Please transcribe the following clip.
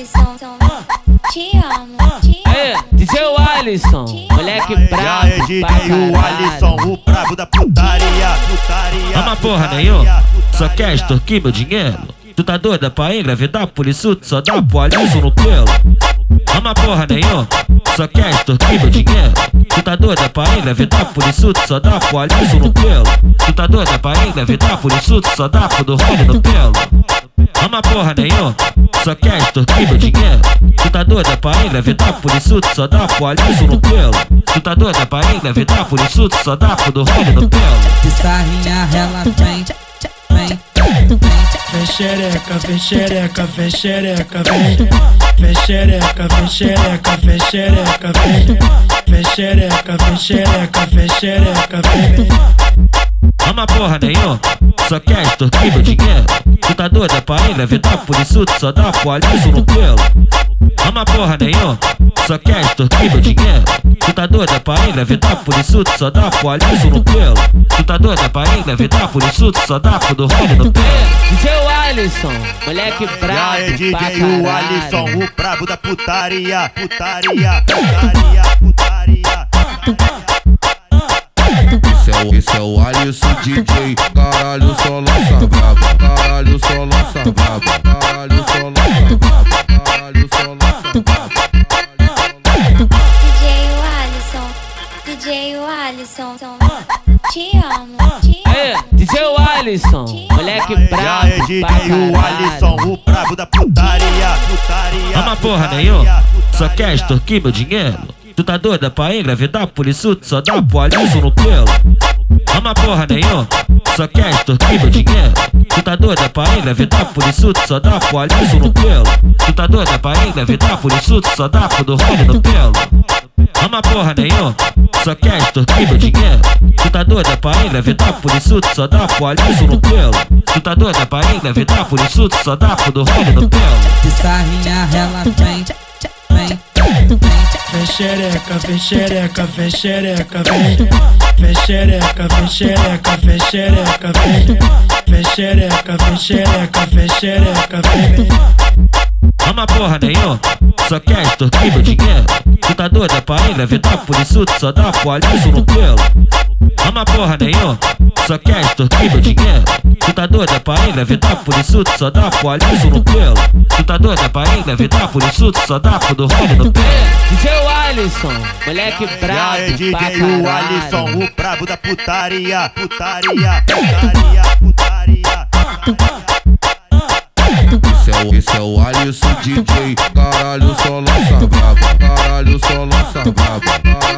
Alisson, te amo, te Aê, amo. DJ Alisson, moleque brabo é DJ pra o Alisson, caralho. o brabo da putaria, putaria. Ama porra nenhuma, só quer extorquir meu dinheiro. Tu tá doida pra engravidar, por isso tu só dá pro Alisson no pelo. Ama porra nenhuma, só quer extorquir meu dinheiro. Tu tá doida pra engravidar, por isso tu só dá pro Alisson no pelo. Tu tá doida pra engravidar, por isso tu só dá pro Dorrone no pelo. Ama porra nenhuma, só quer extorquir meu dinheiro. Tu tá doida pra engravidar, por isso tu só dá pro Alisson no pelo. Tu tá doida pra engravidar, por isso tu só dá pro Dorrone no pelo. De sarrinha ela vem, vem. Vem xereca, vem xereca, vem xereca, vem. Vem xereca, vem xereca, vem xereca, vem. Vem xereca, vem xereca, vem xereca, vem. Ama porra nenhuma, só quer extorquir meu dinheiro. Tu tá doida pra engravidar, por isso tu só dá pro Alisson no pelo. Ama porra nenhuma, só quer extorquir meu dinheiro. Tu tá doida pra engravidar, por isso tu só dá pro Alisson no pelo. Tu tá doida pra engravidar, por isso tu só dá pro Dorrone no pelo. DJ Alisson, moleque brabo é pra DJ o caralho. Alisson, o brabo da putaria, putaria, putaria, putaria. Esse é o Alisson DJ, caralho só lança brabo, caralho só lança brabo, caralho só lança brabo, caralho só lança brabo. DJ o Alisson, te amo, te Aê, amo. DJ Alisson, moleque brabo é DJ pra o Alisson, caralho. o brabo da putaria, putaria. Ama porra nenhuma, só quer extorquir meu dinheiro. Tu tá doida pra engravidar, por isso tu só dá pro Alisson no pelo. Ama porra nenhuma, só quer extorquir meu dinheiro. Tu tá doida pra engravidar, por isso tu só dá pro Alisson no pelo. Tu tá doida pra engravidar, por isso tu só dá pro Dorrone no pelo. Ama porra nenhuma, só quer extorquir meu dinheiro. Tu tá doida pra engravidar, por isso tu só dá pro Alisson no pelo. Tu tá doida pra engravidar, por isso tu só dá pro Dorrone no pelo. De sarrinha ela vem, vem. Vem xereca, vem xereca, vem xereca, vem. Vem xereca, vem xereca, vem xereca, vem. Vem xereca, vem xereca, vem xereca, vem. Ama porra nenhuma, só quer extorquir meu dinheiro. Tu tá doida pra engravidar, por isso tu só dá pro Alisson no pelo. Ama porra nenhuma, só quer extorquir meu dinheiro. Tu tá doida pra engravidar, por isso tu só dá pro Alisson no pelo. Tu tá doida pra engravidar, por isso tu só dá pro Dorrone no pelo. DJ Alisson, moleque é brabo DJ pra o Alisson, caralho. o brabo da putaria, putaria, putaria, putaria. Esse é o Alisson DJ, caralho só lança brabo, caralho só lança brabo.